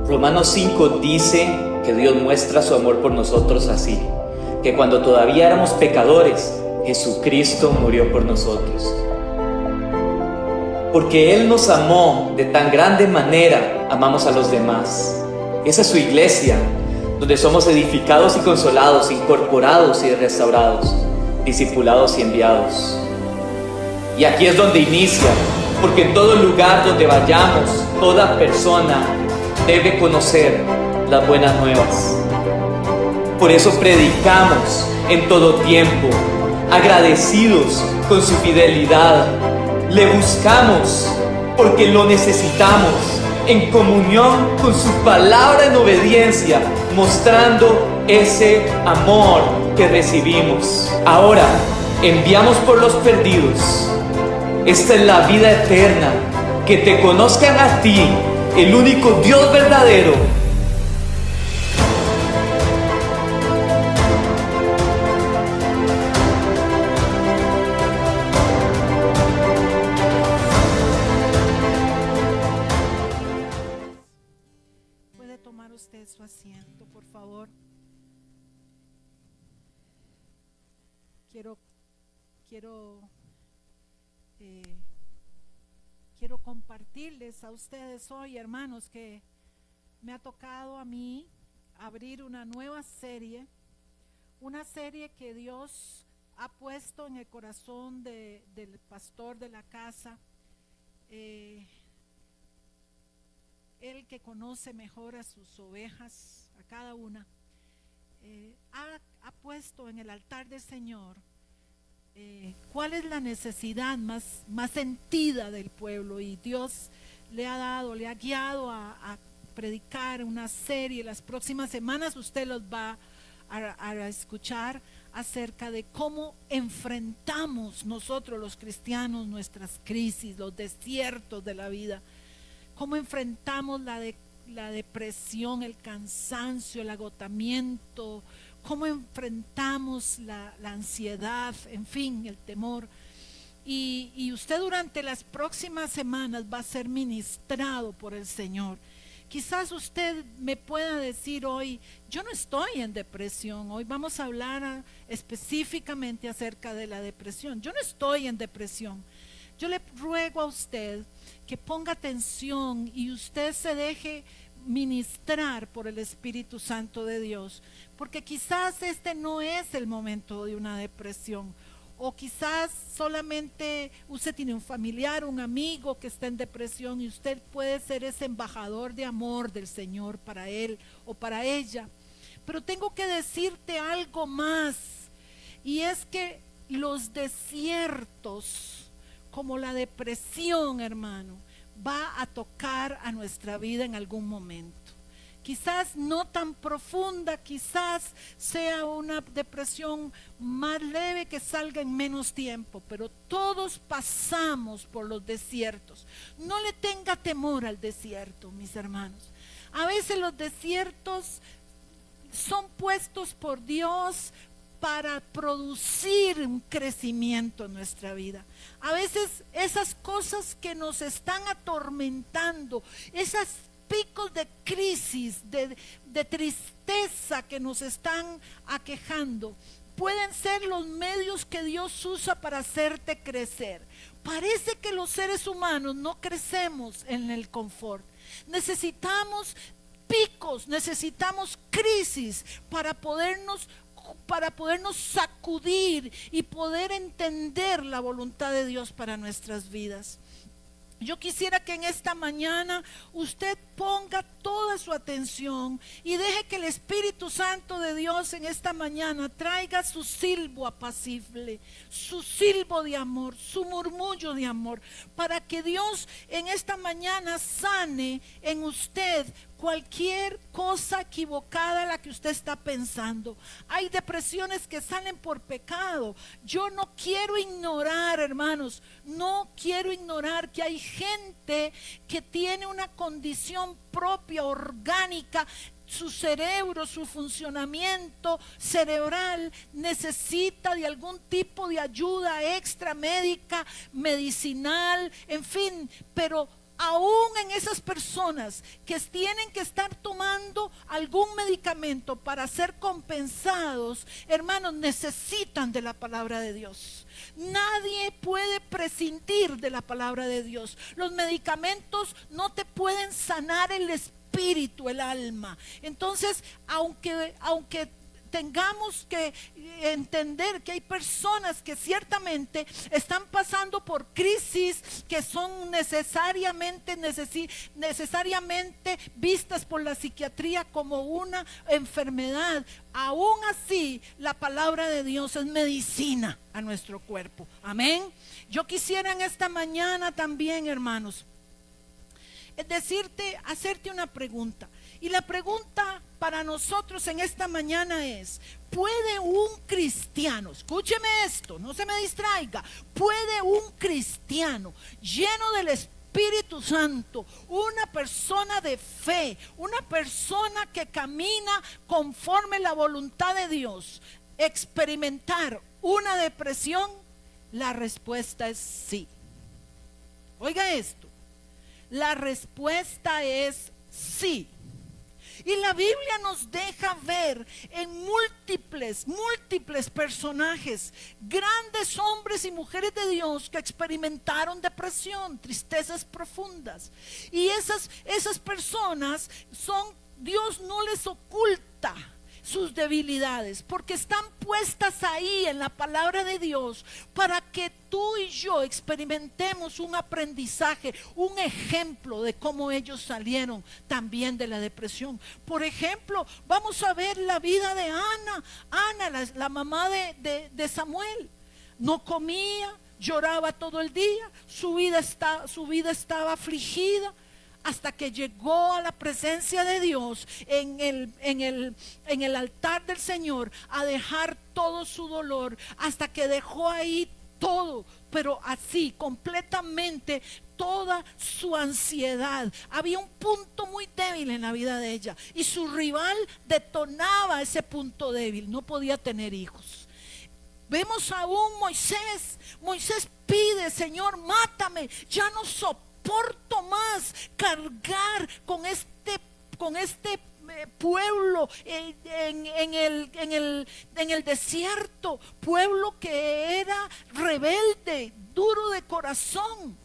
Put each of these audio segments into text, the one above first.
Romanos 5 dice que Dios muestra su amor por nosotros así, que cuando todavía éramos pecadores, Jesucristo murió por nosotros. Porque Él nos amó de tan grande manera, amamos a los demás. Esa es su iglesia, donde somos edificados y consolados, incorporados y restaurados, discipulados y enviados. Y aquí es donde inicia, porque en todo lugar donde vayamos, toda persona debe conocer las buenas nuevas. Por eso predicamos en todo tiempo, agradecidos con su fidelidad. Le buscamos porque lo necesitamos, en comunión con su palabra en obediencia, mostrando ese amor que recibimos. Ahora, enviamos por los perdidos. Esta es la vida eterna, que te conozcan a ti, el único Dios verdadero. Puede tomar usted su asiento, por favor. Quiero compartirles a ustedes hoy, hermanos, que me ha tocado a mí abrir una nueva serie, una serie que Dios ha puesto en el corazón del pastor de la casa, él que conoce mejor a sus ovejas, a cada una, ha puesto en el altar del Señor cuál es la necesidad más sentida del pueblo, y Dios le ha guiado a predicar una serie. Las próximas semanas usted los va a escuchar acerca de cómo enfrentamos nosotros los cristianos nuestras crisis, los desiertos de la vida, cómo enfrentamos la depresión, el cansancio, el agotamiento, cómo enfrentamos la ansiedad, en fin, el temor. Y usted durante las próximas semanas va a ser ministrado por el Señor. Quizás usted me pueda decir hoy: yo no estoy en depresión. Hoy vamos a hablar específicamente acerca de la depresión. Yo no estoy en depresión. Yo le ruego a usted que ponga atención y usted se deje ministrar por el Espíritu Santo de Dios, porque quizás este no es el momento de una depresión, o quizás solamente usted tiene un familiar, un amigo que está en depresión, y usted puede ser ese embajador de amor del Señor para él o para ella. Pero tengo que decirte algo más, y es que los desiertos, como la depresión, hermano, va a tocar a nuestra vida en algún momento. Quizás no tan profunda, quizás sea una depresión más leve que salga en menos tiempo, pero todos pasamos por los desiertos. No le tenga temor al desierto, mis hermanos. A veces los desiertos son puestos por Dios para producir un crecimiento en nuestra vida. A veces esas cosas que nos están atormentando, esas picos de crisis, de tristeza que nos están aquejando, pueden ser los medios que Dios usa para hacerte crecer. Parece que los seres humanos no crecemos en el confort. Necesitamos picos, necesitamos crisis para podernos sacudir y poder entender la voluntad de Dios para nuestras vidas. Yo quisiera que en esta mañana usted ponga toda su atención y deje que el Espíritu Santo de Dios en esta mañana traiga su silbo apacible, su silbo de amor, su murmullo de amor, para que Dios en esta mañana sane en usted cualquier cosa equivocada la que usted está pensando. Hay depresiones que salen por pecado. Yo no quiero ignorar, hermanos, no quiero ignorar que hay gente que tiene una condición propia, orgánica. Su cerebro, su funcionamiento cerebral necesita de algún tipo de ayuda extra médica, medicinal, en fin, pero aún en esas personas que tienen que estar tomando algún medicamento para ser compensados, hermanos, necesitan de la palabra de Dios. Nadie puede prescindir de la palabra de Dios. Los medicamentos no te pueden sanar el espíritu, el alma. Entonces, aunque tengamos que entender que hay personas que ciertamente están pasando por crisis que son necesariamente vistas por la psiquiatría como una enfermedad, aún así la palabra de Dios es medicina a nuestro cuerpo. Amén. Yo quisiera en esta mañana también, hermanos, hacerte una pregunta. Y la pregunta para nosotros en esta mañana es: ¿puede un cristiano, escúcheme esto, no se me distraiga, puede un cristiano lleno del Espíritu Santo, una persona de fe, una persona que camina conforme la voluntad de Dios, experimentar una depresión? La respuesta es sí. Oiga esto, la respuesta es sí. Y la Biblia nos deja ver en múltiples personajes, grandes hombres y mujeres de Dios que experimentaron depresión, tristezas profundas. Y esas personas Dios no les oculta sus debilidades, porque están puestas ahí en la palabra de Dios para que tú y yo experimentemos un aprendizaje, un ejemplo de cómo ellos salieron también de la depresión. Por ejemplo, vamos a ver la vida de Ana, la mamá de Samuel. No comía, lloraba todo el día, su vida estaba afligida, hasta que llegó a la presencia de Dios en el altar del Señor a dejar todo su dolor, hasta que dejó ahí todo, pero así completamente toda su ansiedad. Había un punto muy débil en la vida de ella y su rival detonaba ese punto débil, no podía tener hijos. Vemos a un Moisés pide: Señor, mátame, ya no soporto más cargar con este pueblo en el desierto, pueblo que era rebelde, duro de corazón.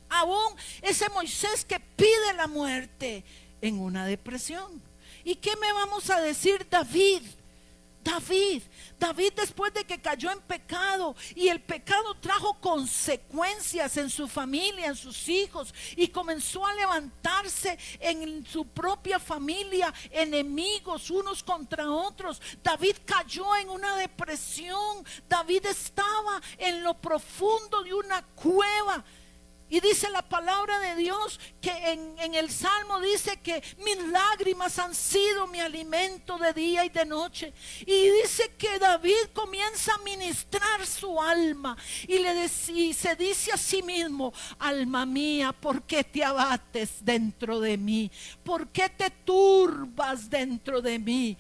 Aún ese Moisés que pide la muerte en una depresión. ¿Y qué me vamos a decir David, después de que cayó en pecado y el pecado trajo consecuencias en su familia, en sus hijos, y comenzó a levantarse en su propia familia enemigos unos contra otros? David cayó en una depresión. David estaba en lo profundo de una cueva. Y dice la palabra de Dios que en el Salmo dice que mis lágrimas han sido mi alimento de día y de noche. Y dice que David comienza a ministrar su alma y se dice a sí mismo: alma mía, ¿por qué te abates dentro de mí? ¿Por qué te turbas dentro de mí?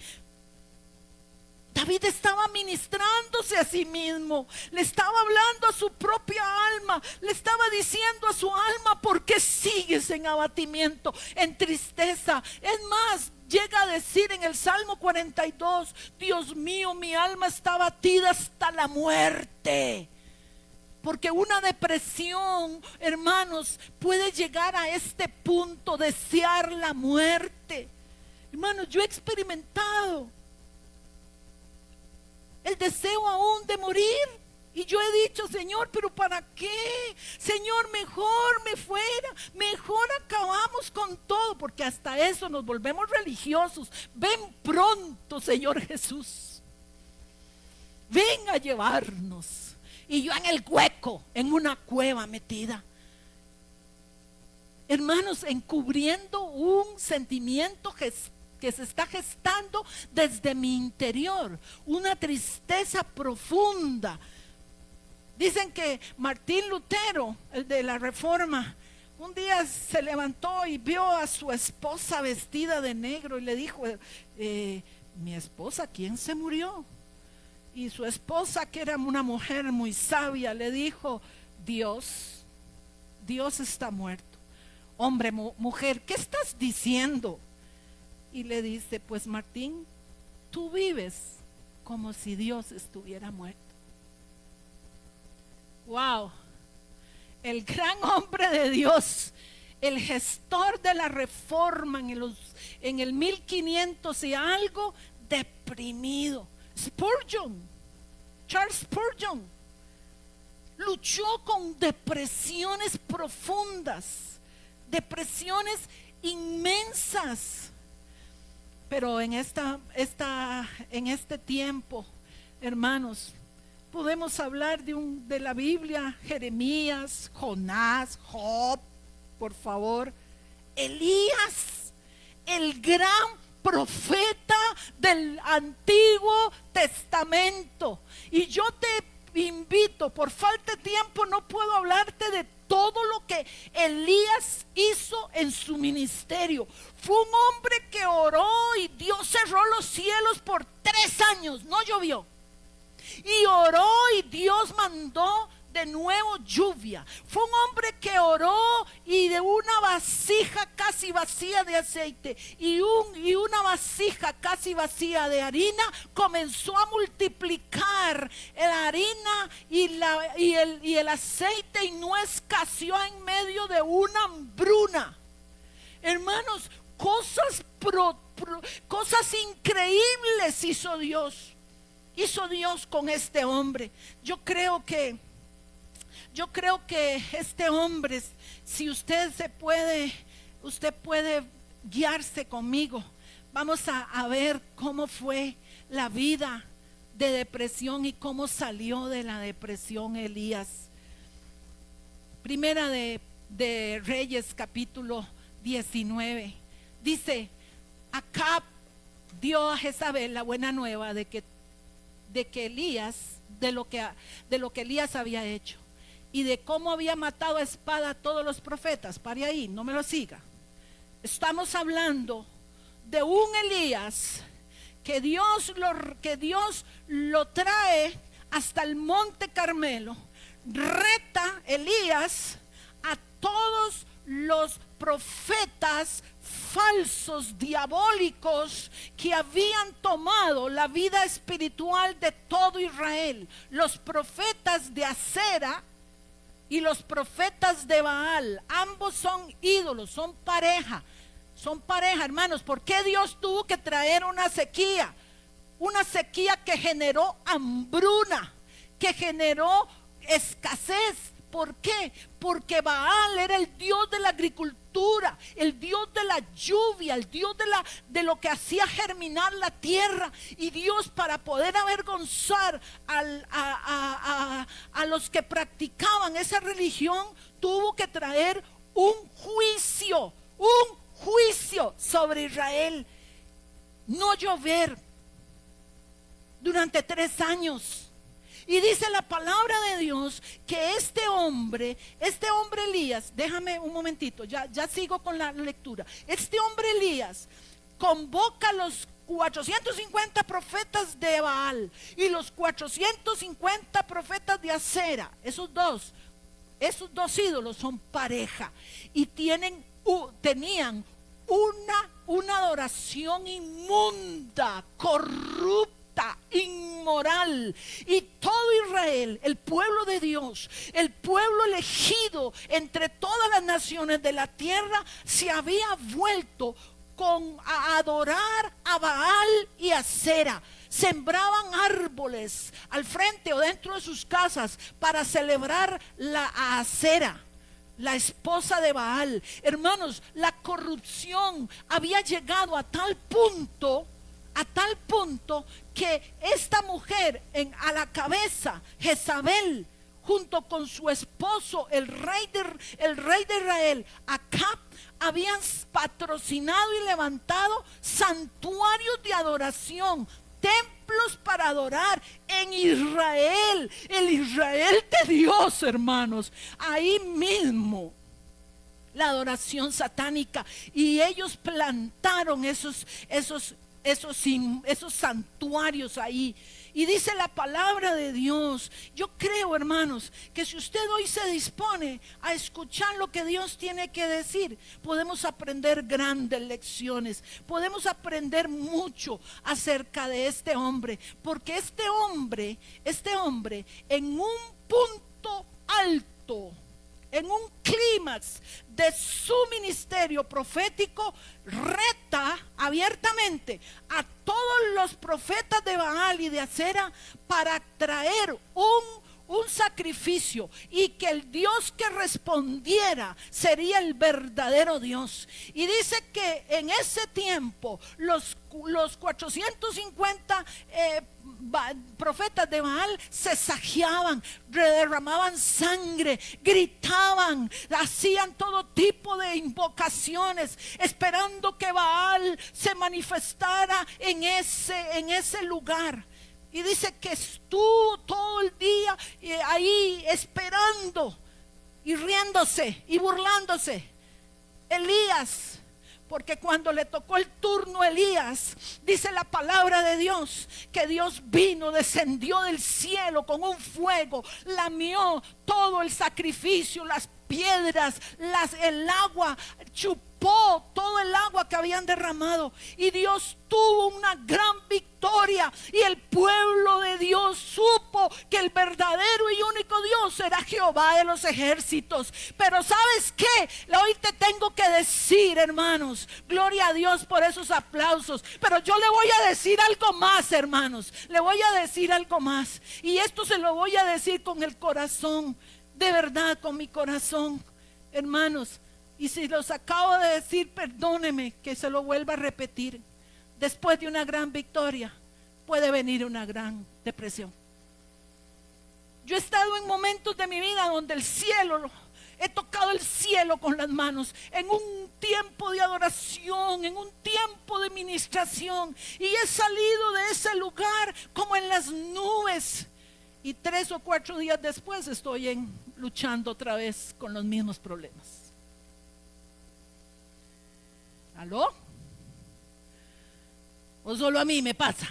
David estaba ministrándose a sí mismo, le estaba hablando a su propia alma, le estaba diciendo a su alma: ¿por qué sigues en abatimiento, en tristeza? Es más, llega a decir en el Salmo 42: Dios mío, mi alma está abatida hasta la muerte. Porque una depresión, hermanos, puede llegar a este punto, desear la muerte. Hermanos, yo he experimentado el deseo aún de morir, y yo he dicho: Señor, ¿pero para qué? Señor, mejor me fuera, mejor acabamos con todo, porque hasta eso nos volvemos religiosos. Ven pronto, Señor Jesús, ven a llevarnos. Y yo en el hueco, en una cueva metida, hermanos, encubriendo un sentimiento que se está gestando desde mi interior, una tristeza profunda. Dicen que Martín Lutero, el de la Reforma, un día se levantó y vio a su esposa vestida de negro y le dijo: mi esposa, ¿quién se murió? Y su esposa, que era una mujer muy sabia, le dijo: Dios está muerto. hombre, mujer, ¿qué estás diciendo? Y le dice, pues Martín, tú vives como si Dios estuviera muerto. Wow, el gran hombre de Dios, el gestor de la reforma en el 1500 y algo, deprimido. Spurgeon, Charles Spurgeon, luchó con depresiones profundas, depresiones inmensas. Pero en este tiempo, hermanos, podemos hablar de la Biblia, Jeremías, Jonás, Job, por favor, Elías, el gran profeta del Antiguo Testamento. Y yo te invito, por falta de tiempo no puedo hablarte de todo lo que Elías hizo en su ministerio. Fue un hombre que oró y Dios cerró los cielos por 3 años, no llovió. Y oró y Dios mandó de nuevo lluvia. Fue un hombre que oró y de una vasija casi vacía de aceite y una vasija casi vacía de harina comenzó a multiplicar la harina y el aceite, y no escaseó en medio de una hambruna. Hermanos, cosas increíbles hizo Dios con este hombre. Yo creo que este hombre, si usted puede guiarse conmigo, vamos a ver cómo fue la vida de depresión y cómo salió de la depresión Elías. Primera de Reyes, capítulo 19, dice: Acab dio a Jezabel la buena nueva de que Elías, de lo que Elías había hecho y de cómo había matado a espada a todos los profetas. Pare ahí, no me lo siga. Estamos hablando de un Elías que Dios lo trae hasta el monte Carmelo. Reta Elías a todos los profetas falsos, diabólicos, que habían tomado la vida espiritual de todo Israel. Los profetas de Acera y los profetas de Baal, ambos son ídolos, son pareja, hermanos. ¿Por qué Dios tuvo que traer una sequía? Una sequía que generó hambruna, que generó escasez. ¿Por qué? Porque Baal era el dios de la agricultura, el dios de la lluvia, el dios de lo que hacía germinar la tierra. Y Dios, para poder avergonzar a los que practicaban esa religión, tuvo que traer un juicio sobre Israel. No llover durante 3 años. Y dice la palabra de Dios que este hombre Elías, déjame un momentito, ya sigo con la lectura. Este hombre Elías convoca a los 450 profetas de Baal y los 450 profetas de Acera. Esos dos ídolos son pareja y tenían una adoración inmunda, corrupta, inmoral. Y todo Israel, el pueblo de Dios, el pueblo elegido entre todas las naciones de la tierra, se había vuelto a adorar a Baal y a Acera. Sembraban árboles al frente o dentro de sus casas para celebrar a Acera, la esposa de Baal. Hermanos, la corrupción había llegado a tal punto que esta mujer a la cabeza, Jezabel, junto con su esposo, el rey de Israel, Acab, habían patrocinado y levantado santuarios de adoración, templos para adorar en Israel, el Israel de Dios, hermanos. Ahí mismo la adoración satánica, y ellos plantaron esos santuarios ahí. Y dice la palabra de Dios. Yo creo, hermanos, que si usted hoy se dispone a escuchar lo que Dios tiene que decir, podemos aprender grandes lecciones. Podemos aprender mucho acerca de este hombre. Porque este hombre en un punto alto, en un clímax de su ministerio profético, reta abiertamente a todos los profetas de Baal y de Acera para traer un sacrificio, y que el Dios que respondiera sería el verdadero Dios. Y dice que en ese tiempo los 450 profetas de Baal se saqueaban, derramaban sangre, gritaban, hacían todo tipo de invocaciones, esperando que Baal se manifestara en ese lugar. Y dice que estuvo todo el día ahí esperando y riéndose y burlándose. Elías, porque cuando le tocó el turno a Elías, dice la palabra de Dios, que Dios vino, descendió del cielo con un fuego, lamió todo el sacrificio, las piedras, el agua, chupó todo el agua que habían derramado, y Dios tuvo una gran victoria, y el pueblo de Dios supo que el verdadero y único Dios era Jehová de los ejércitos. Pero ¿sabes qué? Hoy te tengo que decir, hermanos, gloria a Dios por esos aplausos, pero yo le voy a decir algo más, hermanos, le voy a decir algo más, y esto se lo voy a decir con el corazón, de verdad, con mi corazón, hermanos. Y si los acabo de decir, perdóneme que se lo vuelva a repetir. Después de una gran victoria puede venir una gran depresión. Yo he estado en momentos de mi vida donde he tocado el cielo con las manos, en un tiempo de adoración, en un tiempo de ministración, y he salido de ese lugar como en las nubes, y 3 o 4 días después estoy luchando otra vez con los mismos problemas. ¿Aló? ¿O solo a mí me pasa?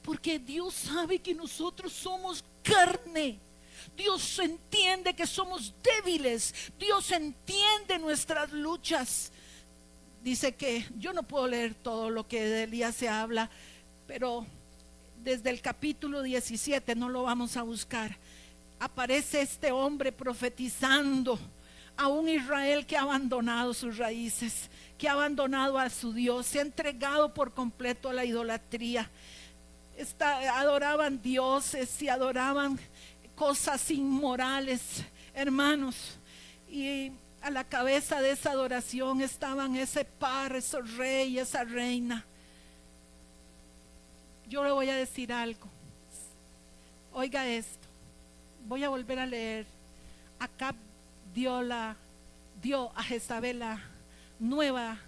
Porque Dios sabe que nosotros somos carne. Dios entiende que somos débiles. Dios entiende nuestras luchas. Dice que yo no puedo leer todo lo que de Elías se habla, pero desde el capítulo 17, no lo vamos a buscar, aparece este hombre profetizando a un Israel que ha abandonado sus raíces, que ha abandonado a su Dios, se ha entregado por completo a la idolatría. Adoraban dioses y adoraban cosas inmorales, hermanos, y a la cabeza de esa adoración estaban ese par, ese rey, esa reina. Yo le voy a decir algo, oiga esto, voy a volver a leer. Acab dio a Jezabel la nueva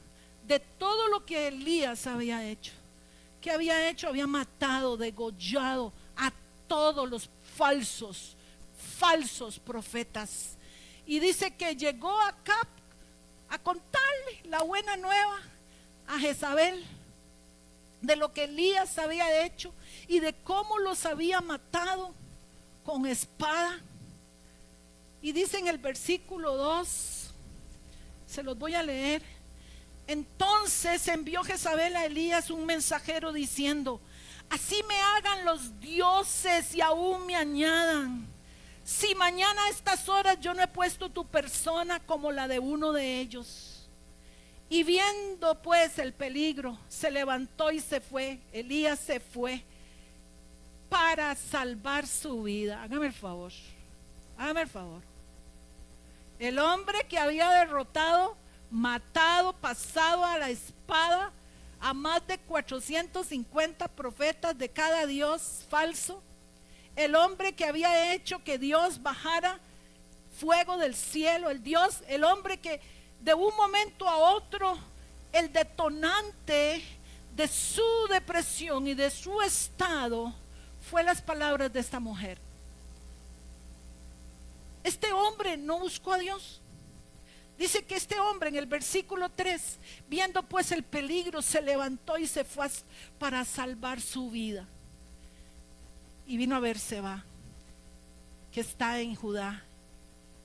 de todo lo que Elías había hecho. ¿Qué había hecho? Había matado, degollado a todos los falsos profetas. Y dice que llegó Acab a contarle la buena nueva a Jezabel de lo que Elías había hecho y de cómo los había matado con espada. Y dice en el versículo 2, se los voy a leer. Entonces envió Jezabel a Elías un mensajero diciendo: así me hagan los dioses y aún me añadan, si mañana a estas horas yo no he puesto tu persona como la de uno de ellos. Y viendo pues el peligro, se levantó y se fue. Elías se fue para salvar su vida. Hágame el favor. El hombre que había derrotado, matado, pasado a la espada a más de 450 profetas de cada dios falso. El hombre que había hecho que Dios bajara fuego del cielo. El hombre que de un momento a otro, el detonante de su depresión y de su estado fue las palabras de esta mujer. Este hombre no buscó a Dios. Dice que este hombre en el versículo 3, viendo pues el peligro, se levantó y se fue para salvar su vida. Y vino a Berseba, que está en Judá,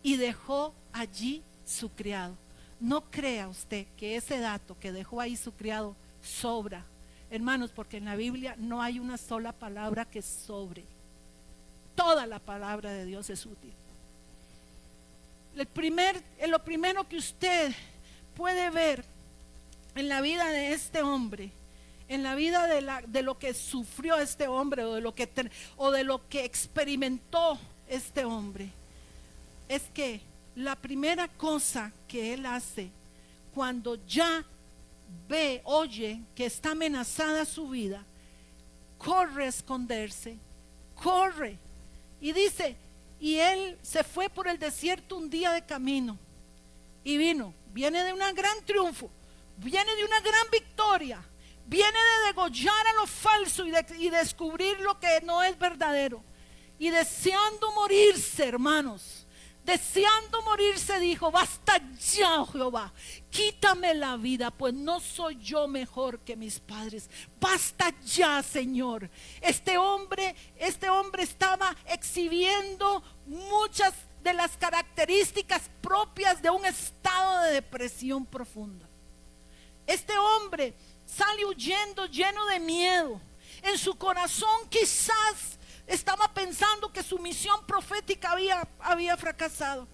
y dejó allí su criado. No crea usted que ese dato que dejó ahí su criado sobra, hermanos, porque en la Biblia no hay una sola palabra que sobre. Toda la palabra de Dios es útil. Lo primero que usted puede ver en la vida de este hombre, en la vida de lo que sufrió este hombre, o de lo que experimentó este hombre, es que la primera cosa que él hace cuando ya oye que está amenazada su vida, corre a esconderse, corre. Y dice, y él se fue por el desierto un día de camino y viene de un gran triunfo, viene de una gran victoria, viene de degollar a lo falso y descubrir lo que no es verdadero, y deseando morirse, hermanos, deseando morirse, dijo: basta ya, oh Jehová, quítame la vida, pues no soy yo mejor que mis padres. Basta ya, Señor. Este hombre estaba exhibiendo muchas de las características propias de un estado de depresión profunda. Este hombre sale huyendo, lleno de miedo. En su corazón quizás estaba pensando que su misión profética había fracasado.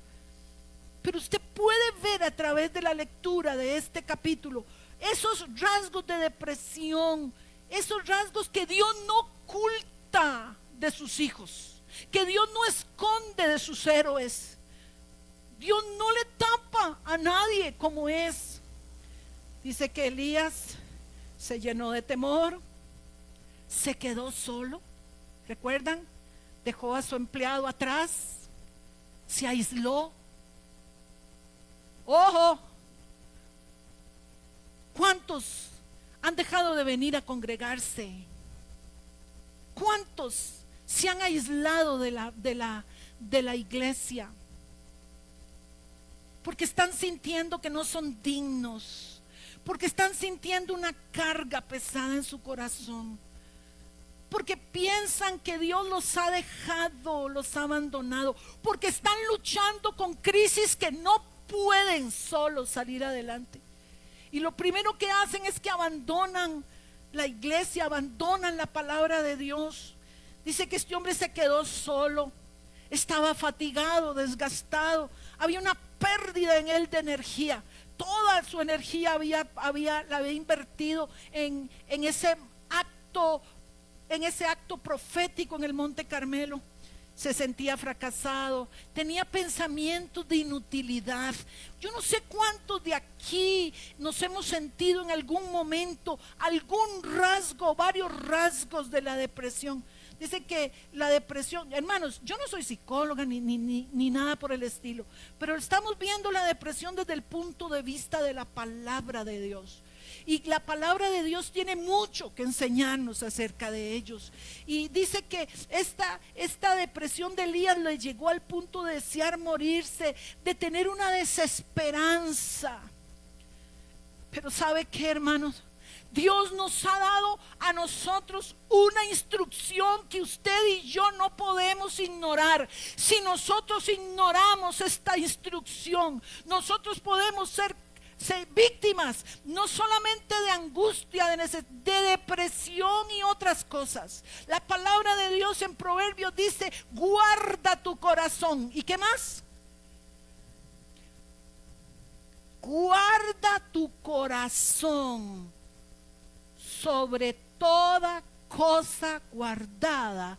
Pero usted puede ver a través de la lectura de este capítulo esos rasgos de depresión, esos rasgos que Dios no oculta de sus hijos, que Dios no esconde de sus héroes. Dios no le tapa a nadie como es. Dice que Elías se llenó de temor, se quedó solo. ¿Recuerdan? Dejó a su empleado atrás, se aisló. Ojo, ¿cuántos han dejado de venir a congregarse? ¿Cuántos se han aislado de la iglesia? Porque están sintiendo que no son dignos, porque están sintiendo una carga pesada en su corazón, porque piensan que Dios los ha dejado, los ha abandonado, porque están luchando con crisis que no pueden solos salir adelante. Y lo primero que hacen es que abandonan la iglesia, abandonan la palabra de Dios. Dice que este hombre se quedó solo, estaba fatigado, desgastado, había una pérdida en él de energía. Toda su energía la había invertido en ese acto profético en el Monte Carmelo. Se sentía fracasado, tenía pensamientos de inutilidad. Yo no sé cuántos de aquí nos hemos sentido en algún momento algún rasgo, varios rasgos de la depresión. Dice que la depresión, hermanos, yo no soy psicóloga ni nada por el estilo, pero estamos viendo la depresión desde el punto de vista de la palabra de Dios. Y la palabra de Dios tiene mucho que enseñarnos acerca de ellos. Y dice que esta depresión de Elías le llegó al punto de desear morirse, de tener una desesperanza. Pero ¿sabe qué, hermanos? Dios nos ha dado a nosotros una instrucción que usted y yo no podemos ignorar. Si nosotros ignoramos esta instrucción, nosotros podemos ser víctimas no solamente de angustia, de depresión y otras cosas. La palabra de Dios en Proverbios dice: guarda tu corazón. ¿Y qué más? Guarda tu corazón sobre toda cosa guardada.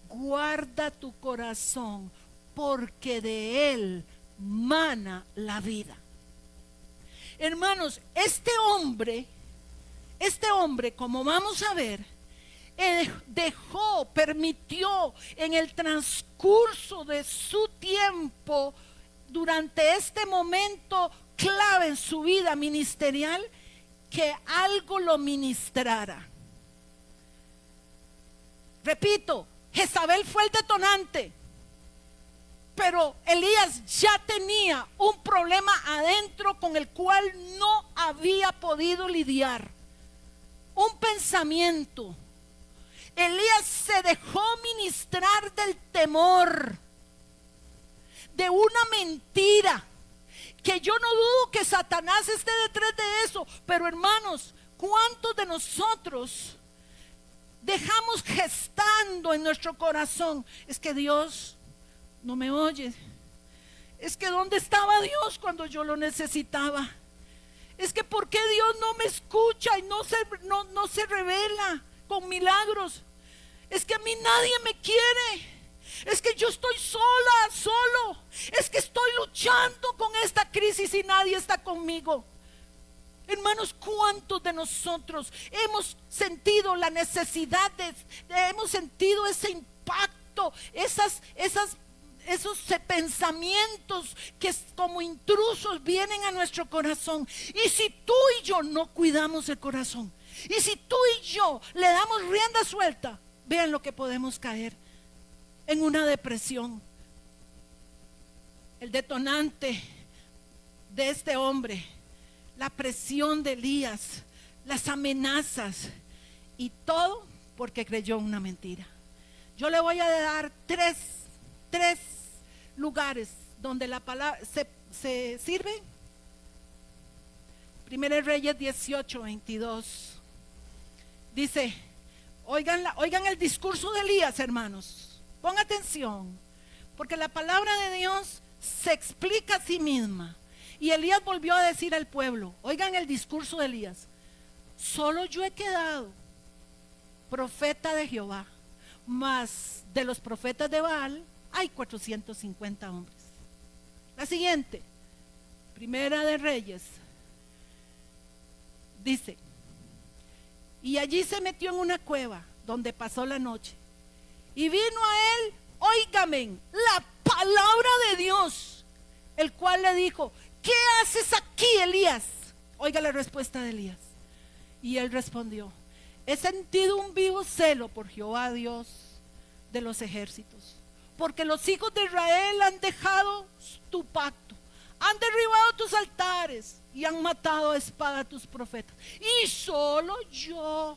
Guarda tu corazón, porque de él mana la vida. Hermanos, este hombre, como vamos a ver, permitió en el transcurso de su tiempo, durante este momento clave en su vida ministerial, que algo lo ministrara. Repito, Jezabel fue el detonante, Pero Elías ya tenía un problema adentro con el cual no había podido lidiar. Un pensamiento. Elías se dejó ministrar del temor, de una mentira, que yo no dudo que Satanás esté detrás de eso. Pero hermanos, ¿cuántos de nosotros dejamos gestando en nuestro corazón? Es que Dios no me oye. Es que ¿dónde estaba Dios cuando yo lo necesitaba? Es que ¿por qué Dios no me escucha y no se revela con milagros? Es que a mí nadie me quiere. Es que yo estoy solo. Es que estoy luchando con esta crisis y nadie está conmigo. Hermanos, ¿cuántos de nosotros hemos sentido la necesidad hemos sentido ese impacto, esos pensamientos que como intrusos vienen a nuestro corazón? Y si tú y yo no cuidamos el corazón, y si tú y yo le damos rienda suelta, vean lo que podemos caer: en una depresión. El detonante de este hombre, la presión de Elías, las amenazas, y todo porque creyó una mentira. Yo le voy a dar tres lugares donde la palabra se sirve. Primera Reyes 18:22 dice, oigan el discurso de Elías, hermanos, pon atención, porque la palabra de Dios se explica a sí misma. Y Elías volvió a decir al pueblo, oigan el discurso de Elías: solo yo he quedado profeta de Jehová, mas de los profetas de Baal hay 450 hombres. La siguiente, Primera de Reyes, dice, y allí se metió en una cueva donde pasó la noche, y vino a él, óigame, la palabra de Dios, el cual le dijo, ¿qué haces aquí, Elías? Oiga la respuesta de Elías. Y él respondió, he sentido un vivo celo por Jehová Dios de los ejércitos, porque los hijos de Israel han dejado tu pacto, han derribado tus altares y han matado a espada a tus profetas. Y solo yo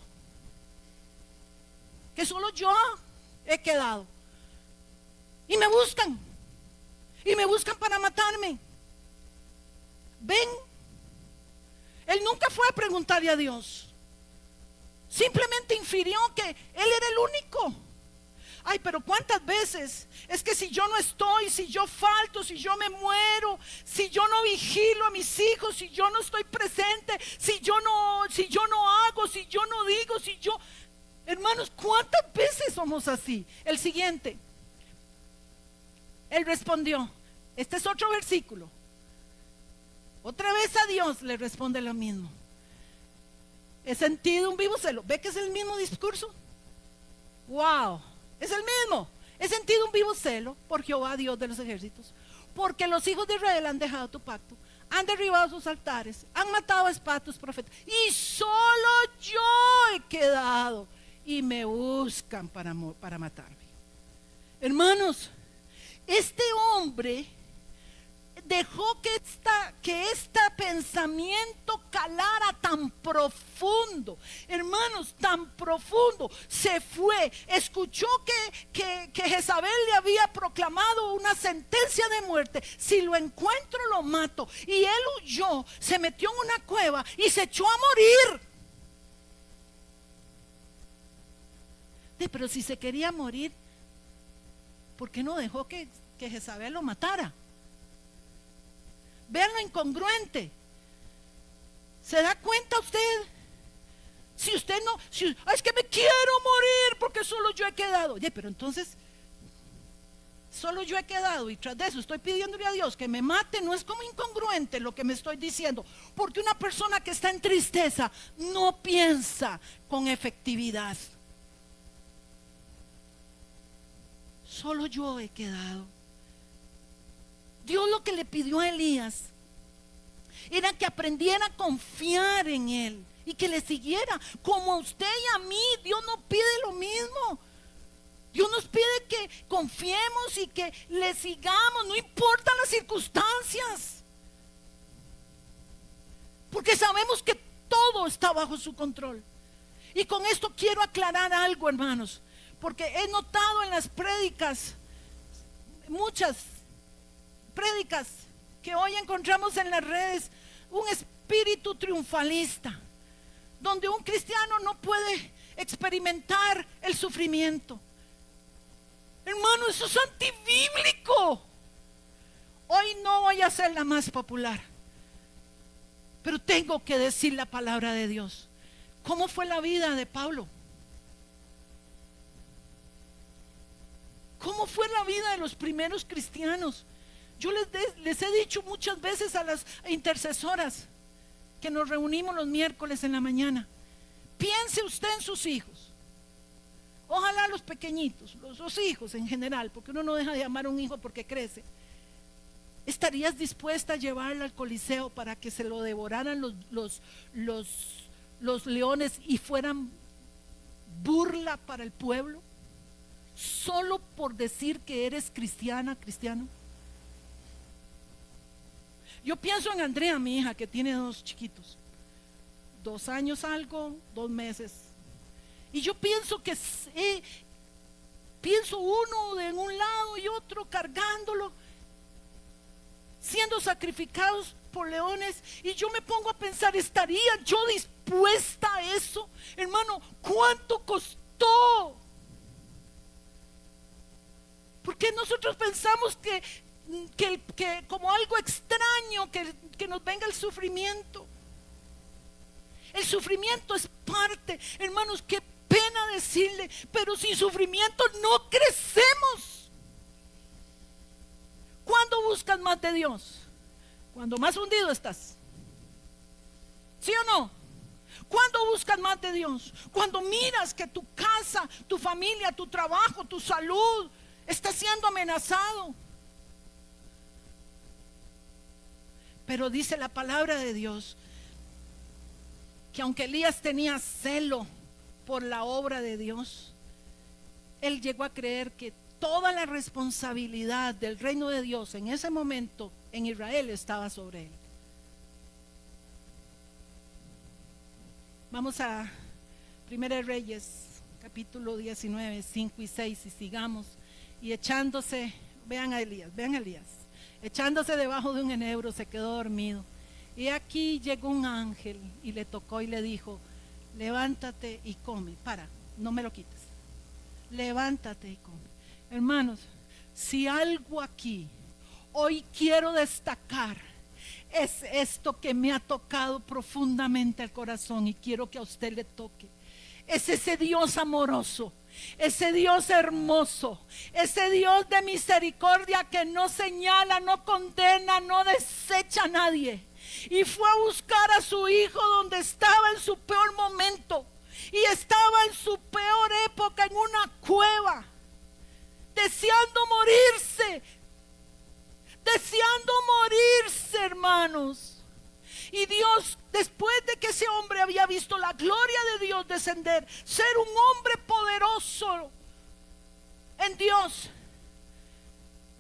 he quedado. Y me buscan para matarme. Ven, él nunca fue a preguntarle a Dios, simplemente infirió que él era el único. Ay, pero cuántas veces es que si yo no estoy, si yo falto, si yo me muero, si yo no vigilo a mis hijos, si yo no estoy presente, si yo no hago, si yo no digo, hermanos, cuántas veces somos así. El siguiente, él respondió, este es otro versículo. Otra vez a Dios le responde lo mismo. He sentido un vivo celo. ¿Ve que es el mismo discurso? ¡Wow! Es el mismo. He sentido un vivo celo por Jehová Dios de los ejércitos, porque los hijos de Israel han dejado tu pacto, han derribado sus altares, han matado a espada a tus profetas, y solo yo he quedado, y me buscan para matarme. Hermanos, este hombre dejó que este pensamiento calara tan profundo, hermanos, tan profundo. Se fue, escuchó que Jezabel le había proclamado una sentencia de muerte: si lo encuentro lo mato. Y él huyó, se metió en una cueva y se echó a morir. Pero si se quería morir, ¿por qué no dejó que Jezabel lo matara? Vean lo incongruente. ¿Se da cuenta usted? Si usted no, es que me quiero morir porque solo yo he quedado. Oye, pero entonces, solo yo he quedado y tras de eso estoy pidiéndole a Dios que me mate. No es como incongruente lo que me estoy diciendo, porque una persona que está en tristeza no piensa con efectividad. Solo yo he quedado. Dios lo que le pidió a Elías era que aprendiera a confiar en él y que le siguiera. Como a usted y a mí, Dios no pide lo mismo. Dios nos pide que confiemos y que le sigamos, no importan las circunstancias. Porque sabemos que todo está bajo su control. Y con esto quiero aclarar algo, hermanos, porque he notado en las prédicas, muchas prédicas que hoy encontramos en las redes, un espíritu triunfalista, donde un cristiano no puede experimentar el sufrimiento. Hermano, eso es antibíblico. Hoy no voy a ser la más popular, pero tengo que decir la palabra de Dios. ¿Cómo fue la vida de Pablo? ¿Cómo fue la vida de los primeros cristianos? Yo les he dicho muchas veces a las intercesoras que nos reunimos los miércoles en la mañana, piense usted en sus hijos. Ojalá los pequeñitos, los hijos en general, porque uno no deja de amar a un hijo porque crece. ¿Estarías dispuesta a llevarla al Coliseo para que se lo devoraran los leones y fueran burla para el pueblo? Solo por decir que eres cristiano. Yo pienso en Andrea, mi hija, que tiene 2 chiquitos, 2 años algo, 2 meses. Y yo pienso que pienso uno en un lado y otro cargándolo, siendo sacrificados por leones, y yo me pongo a pensar, ¿estaría yo dispuesta a eso? Hermano, ¿cuánto costó? Porque nosotros pensamos que como algo extraño que nos venga el sufrimiento. El sufrimiento es parte, hermanos, qué pena decirle, pero sin sufrimiento no crecemos. ¿Cuándo buscas más de Dios? Cuando más hundido estás. ¿Sí o no? ¿Cuándo buscas más de Dios? Cuando miras que tu casa, tu familia, tu trabajo, tu salud está siendo amenazado. Pero dice la palabra de Dios que aunque Elías tenía celo por la obra de Dios, él llegó a creer que toda la responsabilidad del reino de Dios en ese momento en Israel estaba sobre él. Vamos a 1 Reyes, capítulo 19, 5 y 6, y sigamos. Y echándose, vean a Elías, echándose debajo de un enebro se quedó dormido. Y aquí llegó un ángel y le tocó y le dijo: levántate y come. No me lo quites. Levántate y come. Hermanos, si algo aquí hoy quiero destacar, es esto que me ha tocado profundamente el corazón y quiero que a usted le toque. Es ese Dios amoroso, ese Dios hermoso, ese Dios de misericordia que no señala, no condena, no desecha a nadie. Y fue a buscar a su hijo donde estaba en su peor momento, y estaba en su peor época, en una cueva, deseando morirse, hermanos. Y Dios, después de que ese hombre había visto la gloria de Dios descender, ser un hombre poderoso en Dios,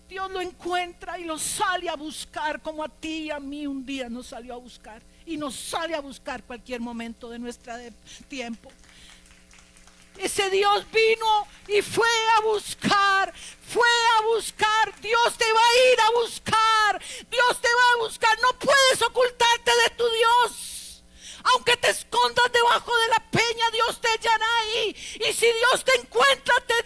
Dios lo encuentra y lo sale a buscar, como a ti y a mí un día nos salió a buscar, y nos sale a buscar cualquier momento de nuestro tiempo. Ese Dios vino y fue a buscar. Dios te va a ir a buscar. Dios te va a buscar. No puedes ocultarte de tu Dios. Aunque te escondas debajo de la peña, Dios te hallará ahí. Y si Dios te encuentra, te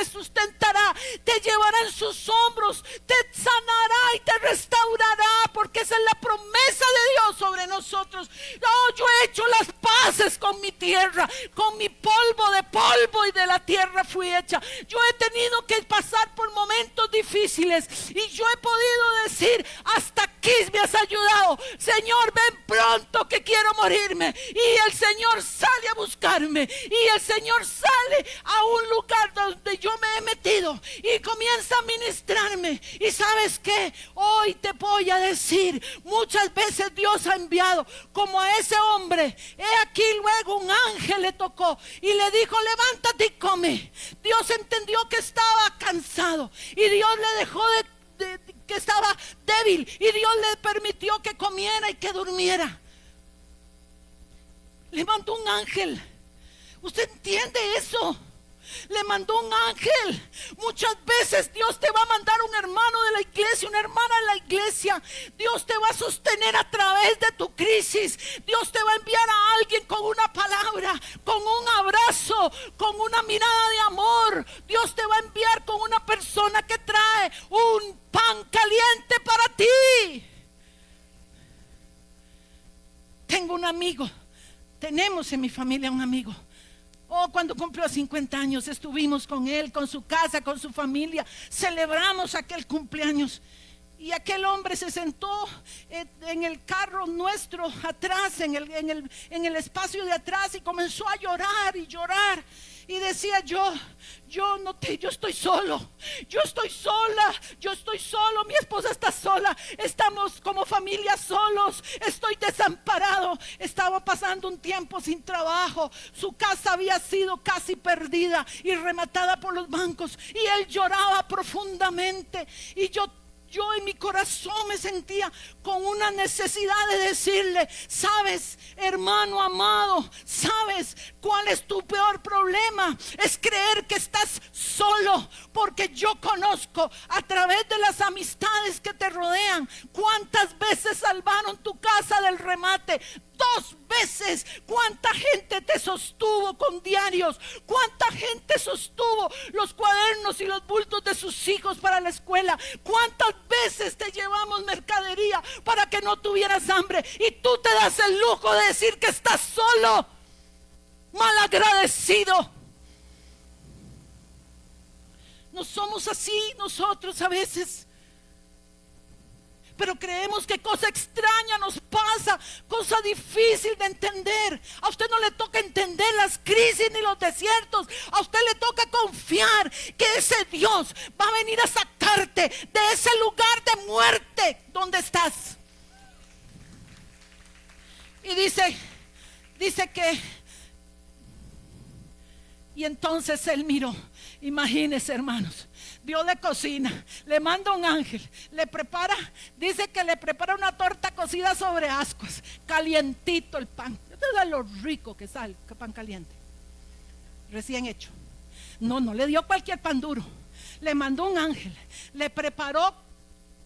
sustentará, te llevará en sus hombros, te sanará y te restaurará, porque esa es la promesa de Dios sobre nosotros. No, yo he hecho las paces con mi tierra, con mi polvo, de polvo y de la tierra fui hecha. Yo he tenido que pasar por momentos difíciles y yo he podido decir: hasta aquí me has ayudado, Señor, ven pronto que quiero morirme. Y el Señor sale a buscarme, y el Señor sale a un lugar donde yo me he metido y comienza a ministrarme. Y ¿sabes qué? Hoy te voy a decir, muchas veces Dios ha enviado como a ese hombre. He aquí luego un ángel le tocó y le dijo: levántate y come. come. Dios entendió que estaba cansado y Dios le dejó que estaba débil y Dios le permitió que comiera y que durmiera. Le mandó un ángel. ¿Usted entiende eso? Le mandó un ángel. Muchas veces Dios te va a mandar un hermano de la iglesia, una hermana de la iglesia. Dios te va a sostener a través de tu crisis. Dios te va a enviar a alguien con una palabra, con un abrazo, con una mirada de amor. Dios te va a enviar con una persona que trae un pan caliente para ti. Tengo un amigo, tenemos en mi familia un amigo. Cuando cumplió 50 años estuvimos con él, con su casa, con su familia. Celebramos aquel cumpleaños. Y aquel hombre se sentó en el carro nuestro atrás, en el espacio de atrás, y comenzó a llorar y llorar. Y decía: yo estoy solo, yo estoy sola, yo estoy solo, mi esposa está sola, estamos como familia solos, estoy desamparado. Estaba pasando un tiempo sin trabajo, su casa había sido casi perdida y rematada por los bancos, y él lloraba profundamente. Y yo en mi corazón me sentía con una necesidad de decirle: sabes, hermano amado, sabes cuál es tu peor problema, es creer que estás solo, porque yo conozco a través de las amistades que te rodean cuántas veces salvaron tu casa del remate. 2 veces. ¿Cuánta gente te sostuvo con diarios? ¿Cuánta gente sostuvo los cuadernos y los bultos de sus hijos para la escuela? ¿Cuántas veces te llevamos mercadería para que no tuvieras hambre? Y tú te das el lujo de decir que estás solo. Malagradecido. No somos así nosotros a veces. Pero creemos que cosa extraña nos pasa, cosa difícil de entender. A usted no le toca entender las crisis ni los desiertos. A usted le toca confiar que ese Dios va a venir a sacarte de ese lugar de muerte donde estás. Y dice que, y entonces él miró. Imagínense, hermanos, Dios le cocina, le manda un ángel, le prepara, dice que le prepara una torta cocida sobre ascuas, calientito el pan. Esto es lo rico que sale, que pan caliente, recién hecho. No le dio cualquier pan duro, le mandó un ángel, le preparó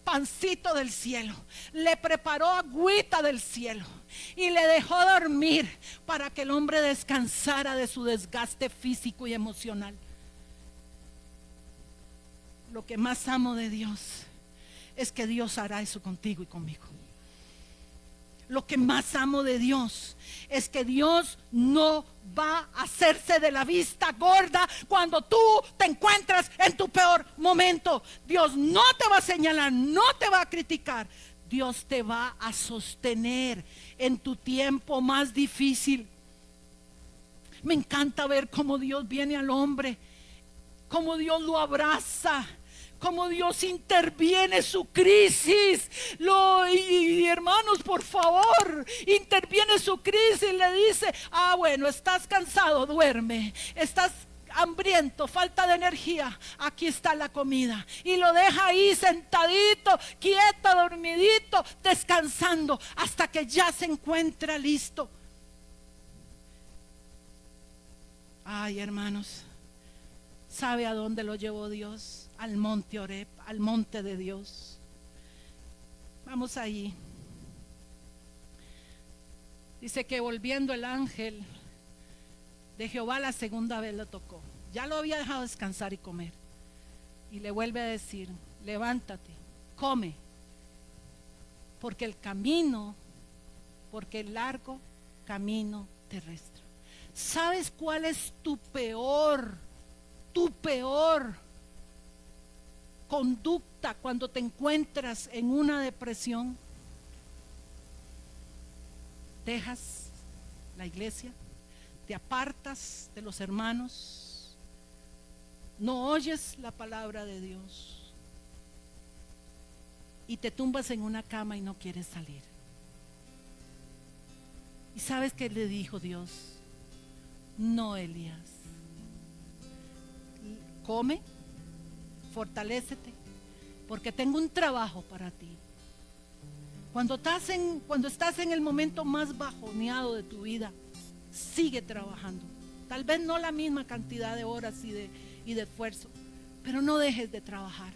pancito del cielo, le preparó agüita del cielo y le dejó dormir para que el hombre descansara de su desgaste físico y emocional. Lo que más amo de Dios es que Dios hará eso contigo y conmigo. Lo que más amo de Dios es que Dios no va a hacerse de la vista gorda cuando tú te encuentras en tu peor momento. Dios no te va a señalar, no te va a criticar. Dios te va a sostener en tu tiempo más difícil. Me encanta ver cómo Dios viene al hombre, cómo Dios lo abraza, cómo Dios interviene su crisis. Y hermanos, por favor, interviene su crisis y le dice: bueno, estás cansado, duerme. Estás hambriento, falta de energía, aquí está la comida. Y lo deja ahí sentadito, quieto, dormidito, descansando hasta que ya se encuentra listo. Ay, hermanos, ¿sabe a dónde lo llevó Dios? Al monte Oreb, al monte de Dios. Vamos allí. Dice que volviendo el ángel de Jehová la segunda vez lo tocó. Ya lo había dejado descansar y comer. Y le vuelve a decir: levántate, come, porque el largo camino terrestre. ¿Sabes cuál es tu peor conducta cuando te encuentras en una depresión? Dejas la iglesia, te apartas de los hermanos, no oyes la palabra de Dios y te tumbas en una cama y no quieres salir. ¿Y sabes qué le dijo Dios? No, Elías, come, fortalécete, porque tengo un trabajo para ti. Cuando estás en el momento más bajoneado de tu vida, sigue trabajando. Tal vez no la misma cantidad de horas y de esfuerzo, pero no dejes de trabajar.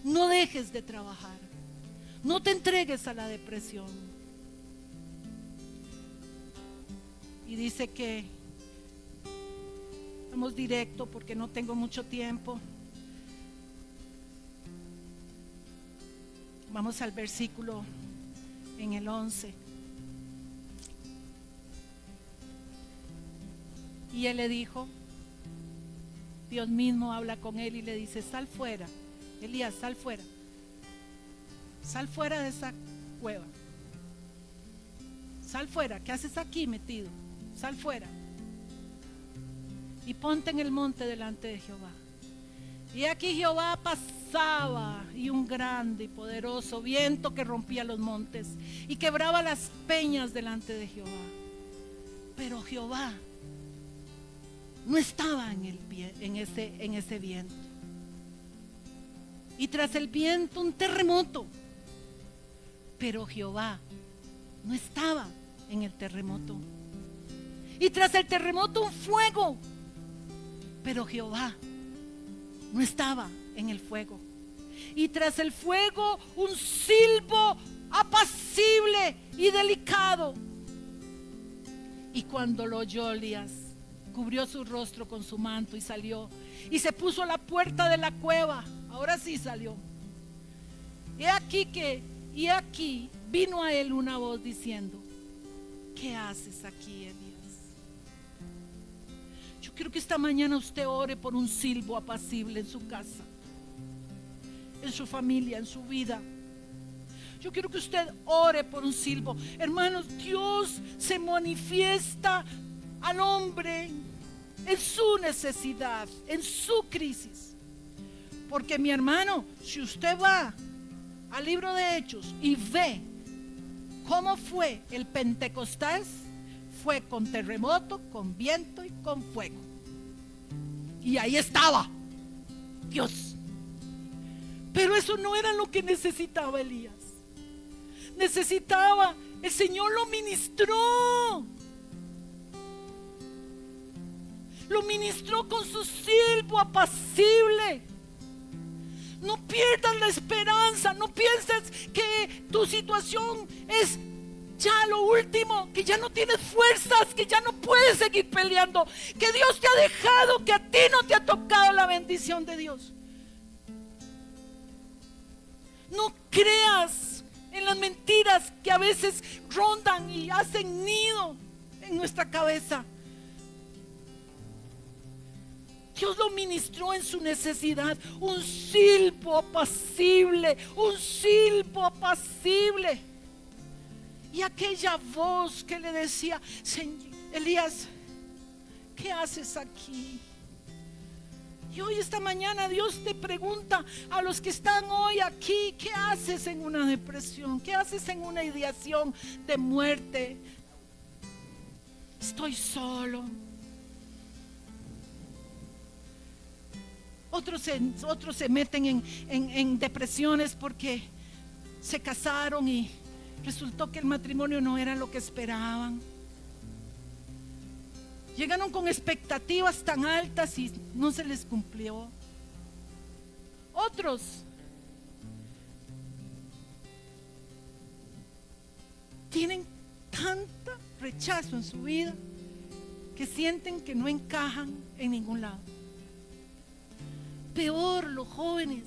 No dejes de trabajar. No te entregues a la depresión. Y dice que, vamos directo porque no tengo mucho tiempo. Vamos al versículo en el 11. Y él le dijo, Dios mismo habla con él y le dice: sal fuera, Elías, sal fuera. Sal fuera de esa cueva. Sal fuera, ¿qué haces aquí metido? Sal fuera. Y ponte en el monte delante de Jehová. Y aquí Jehová pasaba, y un grande y poderoso viento que rompía los montes y quebraba las peñas delante de Jehová. Pero Jehová no estaba en ese viento. Y tras el viento un terremoto. Pero Jehová no estaba en el terremoto. Y tras el terremoto un fuego. Pero Jehová no estaba en el fuego. Y tras el fuego un silbo apacible y delicado. Y cuando lo oyó Elías, cubrió su rostro con su manto y salió. Y se puso a la puerta de la cueva. Ahora sí salió. Y aquí vino a él una voz diciendo: ¿qué haces aquí, Elías? Yo quiero que esta mañana usted ore por un silbo apacible en su casa, en su familia, en su vida. Yo quiero que usted ore por un silbo. Hermanos, Dios se manifiesta al hombre en su necesidad, en su crisis. Porque mi hermano, si usted va al libro de Hechos y ve cómo fue el Pentecostés, fue con terremoto, con viento y con fuego. Y ahí estaba Dios. Pero eso no era lo que necesitaba Elías. Necesitaba, el Señor lo ministró. Lo ministró con su silbo apacible. No pierdas la esperanza. No pienses que tu situación es ya lo último, que ya no tienes fuerzas, que ya no puedes seguir peleando, que Dios te ha dejado, que a ti no te ha tocado la bendición de Dios. No creas en las mentiras que a veces rondan y hacen nido en nuestra cabeza. Dios lo ministró en su necesidad. Un silbo apacible, un silbo apacible. Y aquella voz que le decía: Elías, ¿qué haces aquí? Y hoy esta mañana Dios te pregunta a los que están hoy aquí: ¿qué haces en una depresión? ¿Qué haces en una ideación de muerte? Estoy solo. Otros se meten en depresiones porque se casaron y resultó que el matrimonio no era lo que esperaban. Llegaron con expectativas tan altas y no se les cumplió. Otros tienen tanto rechazo en su vida que sienten que no encajan en ningún lado. Peor, los jóvenes.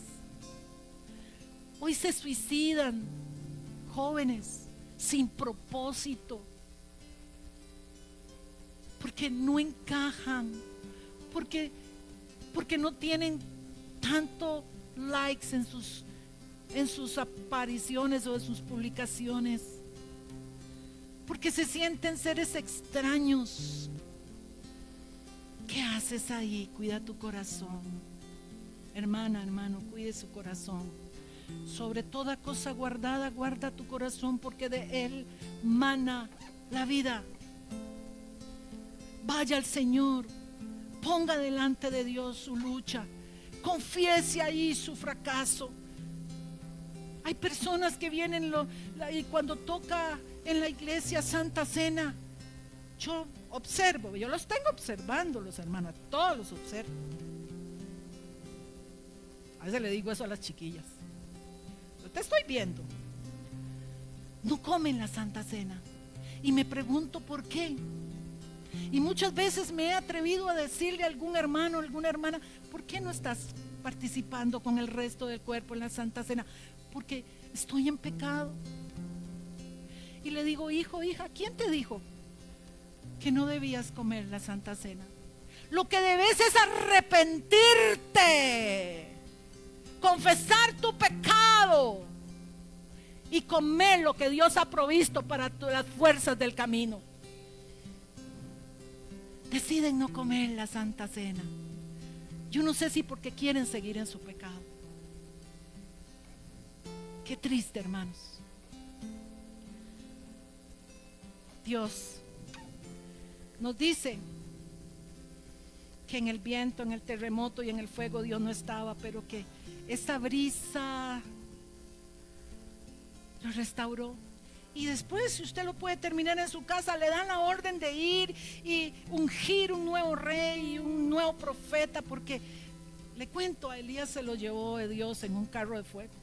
Hoy se suicidan jóvenes sin propósito, porque no encajan, porque no tienen tanto likes en sus apariciones o en sus publicaciones, porque se sienten seres extraños. ¿Qué haces ahí? Cuida tu corazón. Hermana, hermano, cuide su corazón. Sobre toda cosa guardada, guarda tu corazón, porque de él mana la vida. Vaya al Señor, Ponga delante de Dios su lucha. Confiese ahí su fracaso. Hay personas que vienen y cuando toca en la iglesia Santa Cena, yo observo, yo los tengo observando, los hermanos, todos los observo. A veces le digo eso a las chiquillas. Yo te estoy viendo. No comen la Santa Cena. Y me pregunto por qué. Y muchas veces me he atrevido a decirle a algún hermano, alguna hermana, ¿por qué no estás participando con el resto del cuerpo en la Santa Cena? Porque estoy en pecado. Y le digo, hijo, hija, ¿quién te dijo que no debías comer la Santa Cena? Lo que debes es arrepentirte, confesar tu pecado y comer lo que Dios ha provisto para las fuerzas del camino. Deciden no comer la Santa Cena. Yo no sé si porque quieren seguir en su pecado. Qué triste, hermanos. Dios nos dice que en el viento, en el terremoto y en el fuego Dios no estaba, pero que esa brisa lo restauró. Y después, si usted lo puede terminar en su casa, le dan la orden de ir y ungir un nuevo rey, un nuevo profeta, porque le cuento, a Elías se lo llevó de Dios en un carro de fuego.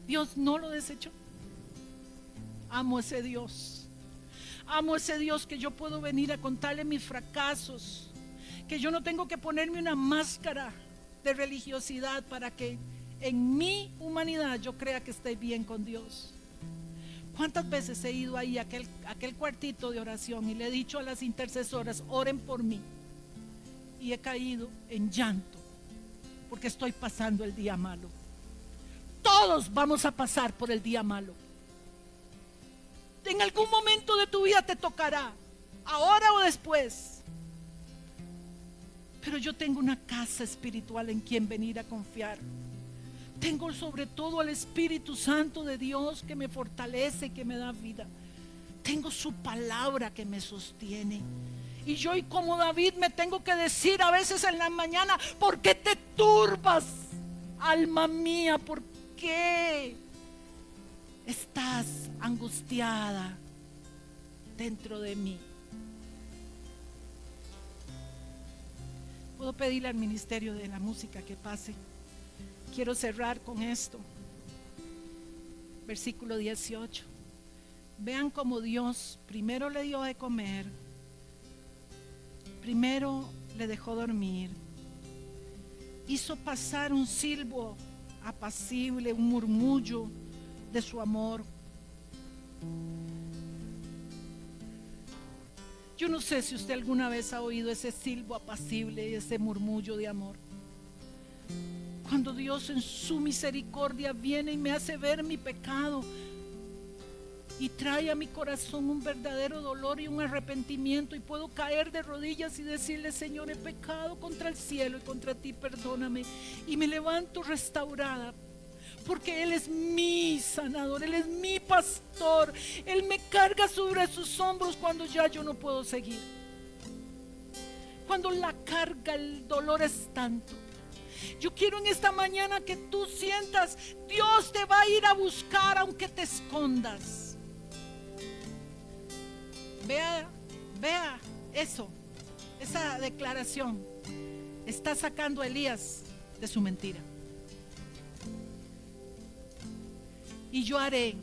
Dios no lo desechó. Amo ese Dios. Amo ese Dios que yo puedo venir a contarle mis fracasos, que yo no tengo que ponerme una máscara de religiosidad para que en mi humanidad yo crea que estoy bien con Dios. ¿Cuántas veces he ido ahí a aquel cuartito de oración y le he dicho a las intercesoras, oren por mí? Y he caído en llanto porque estoy pasando el día malo. Todos vamos a pasar por el día malo. En algún momento de tu vida te tocará, ahora o después. Pero yo tengo una casa espiritual en quien venir a confiar. Tengo sobre todo al Espíritu Santo de Dios que me fortalece, que me da vida. Tengo su palabra que me sostiene. Y yo, y como David, me tengo que decir a veces en la mañana, ¿por qué te turbas, alma mía? ¿Por qué estás angustiada dentro de mí? Puedo pedirle al ministerio de la música que pase. Quiero cerrar con esto. Versículo 18. Vean cómo Dios primero le dio de comer, primero le dejó dormir, hizo pasar un silbo apacible, un murmullo de su amor. Yo no sé si usted alguna vez ha oído ese silbo apacible y ese murmullo de amor. Cuando Dios en su misericordia viene y me hace ver mi pecado y trae a mi corazón un verdadero dolor y un arrepentimiento, y puedo caer de rodillas y decirle, Señor, he pecado contra el cielo y contra ti, perdóname, y me levanto restaurada, porque Él es mi sanador, Él es mi pastor, Él me carga sobre sus hombros cuando ya yo no puedo seguir, cuando la carga, el dolor es tanto. Yo quiero en esta mañana que tú sientas, Dios te va a ir a buscar aunque te escondas. Vea eso, esa declaración está sacando a Elías de su mentira. Y yo haré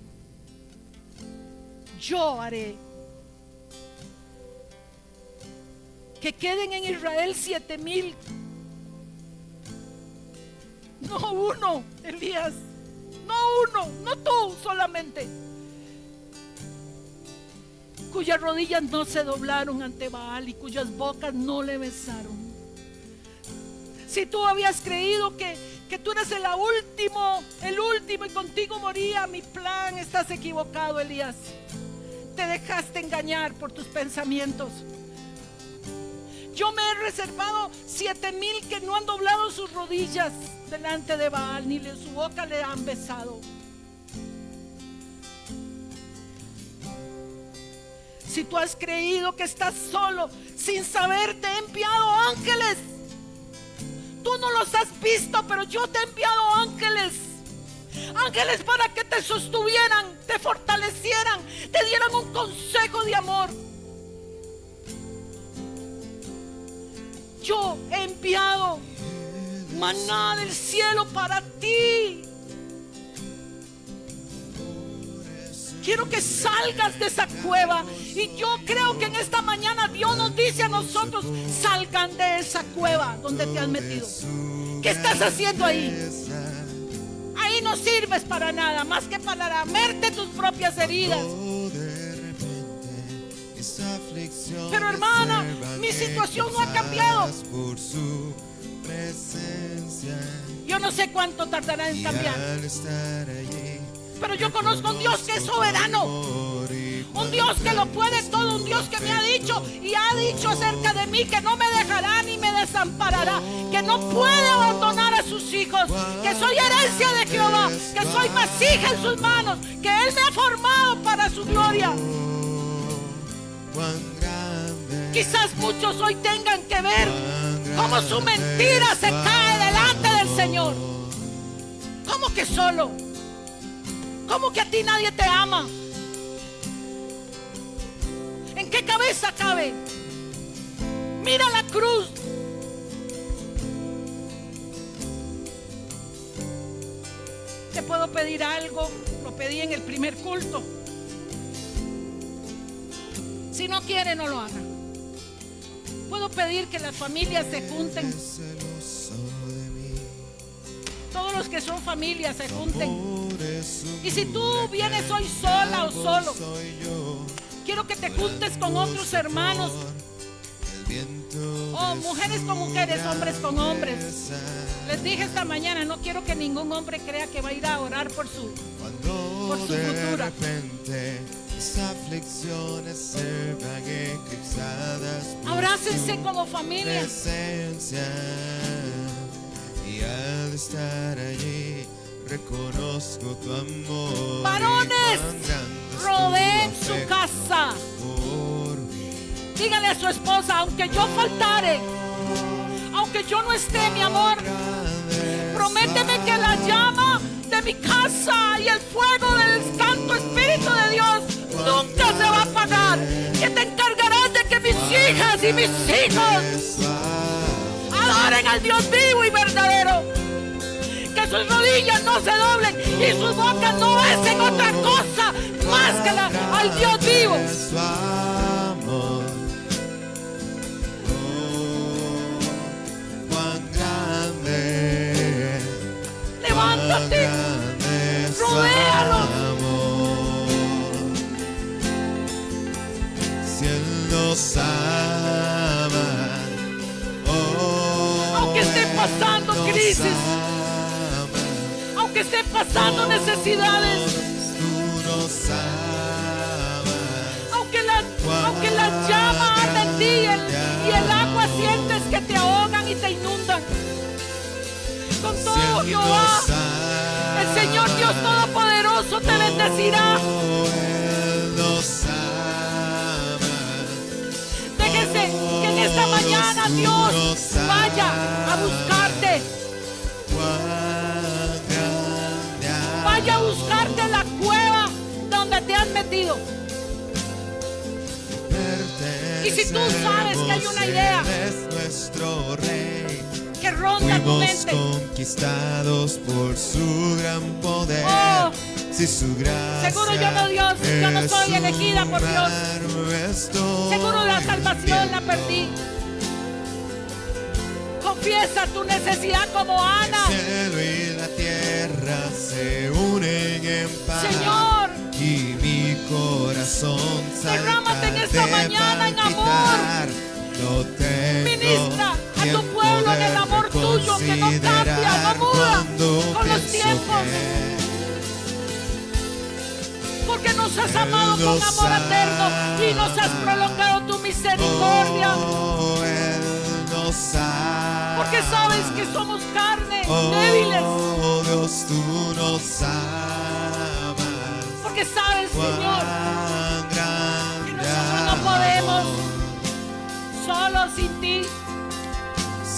que queden en Israel 7,000. No uno, Elías, no uno, no tú solamente, cuyas rodillas no se doblaron ante Baal y cuyas bocas no le besaron. Si tú habías creído que tú eres el último y contigo moría mi plan, estás equivocado, Elías. Te dejaste engañar por tus pensamientos. Yo me he reservado 7,000 que no han doblado sus rodillas delante de Baal, ni su boca le han besado. Si tú has creído que estás solo, sin saber, te he enviado ángeles. Tú no los has visto, pero yo te he enviado ángeles. Ángeles para que te sostuvieran, te fortalecieran, te dieran un consejo de amor. Yo he enviado maná del cielo para ti. Quiero que salgas de esa cueva. Y yo creo que en esta mañana Dios nos dice a nosotros: salgan de esa cueva donde te has metido. ¿Qué estás haciendo ahí? Ahí no sirves para nada más que para lamerte tus propias heridas. Pero hermana, mi situación no ha cambiado. Yo no sé cuánto tardará en cambiar, pero yo conozco un Dios que es soberano, un Dios que lo puede todo, un Dios que me ha dicho y ha dicho acerca de mí que no me dejará ni me desamparará, que no puede abandonar a sus hijos, que soy herencia de Jehová, que soy vasija en sus manos, que Él me ha formado para su gloria. Quizás muchos hoy tengan que ver cómo su mentira se cae delante del Señor. ¿Cómo que solo? ¿Cómo que a ti nadie te ama? ¿En qué cabeza cabe? Mira la cruz. ¿Te puedo pedir algo? Lo pedí en el primer culto. Si no quiere, no lo haga. Puedo pedir que las familias se junten. Todos los que son familias se junten. Y si tú vienes hoy sola o solo, quiero que te juntes con otros hermanos. Oh, mujeres con mujeres, hombres con hombres. Les dije esta mañana, no quiero que ningún hombre crea que va a ir a orar por su futura. Abrácense como familia. Y al estar allí reconozco tu amor. Varones, rodeen su casa. Dígale a su esposa: aunque yo faltare, aunque yo no esté, mi amor, prométeme que la llama de mi casa y el fuego del Santo Espíritu de Dios nunca se va a apagar. Que te encargarás de que mis hijas y mis hijos adoren al Dios vivo y verdadero. Que sus rodillas no se doblen y sus bocas no besen otra cosa más que al Dios vivo. Levántate, rodéalo. Si Él nos ama, aunque estén pasando crisis, aunque estén pasando necesidades, aunque la llama arde en ti y el agua sientes que te ahogan y te inundan, con todo Jehová, el Señor Dios Todopoderoso te bendecirá. Déjese que en esta mañana Dios vaya a buscarte. Vaya a buscarte en la cueva donde te has metido. Y si tú sabes que hay una idea que ronda tu mente, conquistados por su gran poder. Oh, si su gracia seguro yo no soy elegida por Dios. Seguro la salvación la perdí. Confiesa tu necesidad como Ana. El cielo y la tierra se unen en paz. Señor, y mi corazón derrámate en esta mañana en amor. No tengo Ministra a tu pueblo en el amor tuyo que no cambia, no muda con los tiempos. Porque nos has amado con amor eterno y nos has prolongado tu misericordia. Porque sabes que somos carne, débiles. Dios, tú nos amas. Porque sabes, Señor, que nosotros no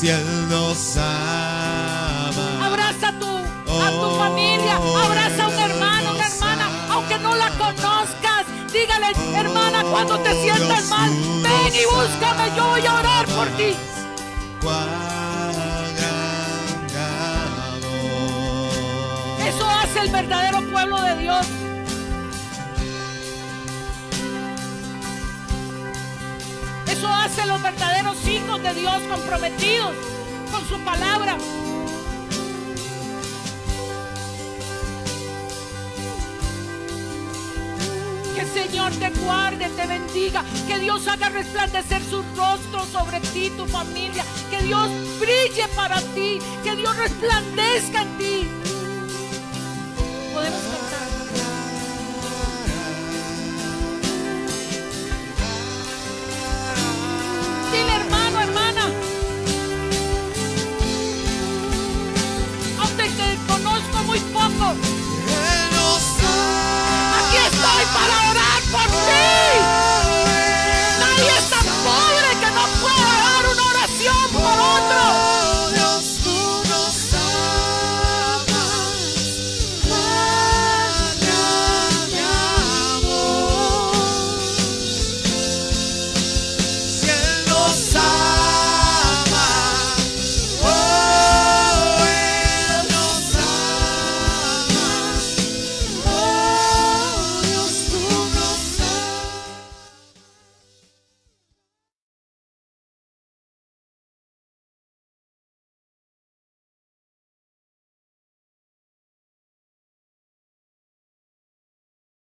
si Él nos ama. Abraza a tu familia, abraza a un hermano, una hermana, aunque no la conozcas. Dígale, hermana, cuando te sientas mal, ven y búscame, yo voy a orar por ti. Eso hace el verdadero pueblo de Dios. Eso hace los verdaderos hijos de Dios comprometidos con su palabra. Que el Señor te guarde, te bendiga. Que Dios haga resplandecer su rostro sobre ti, tu familia. Que Dios brille para ti. Que Dios resplandezca en ti. Podemos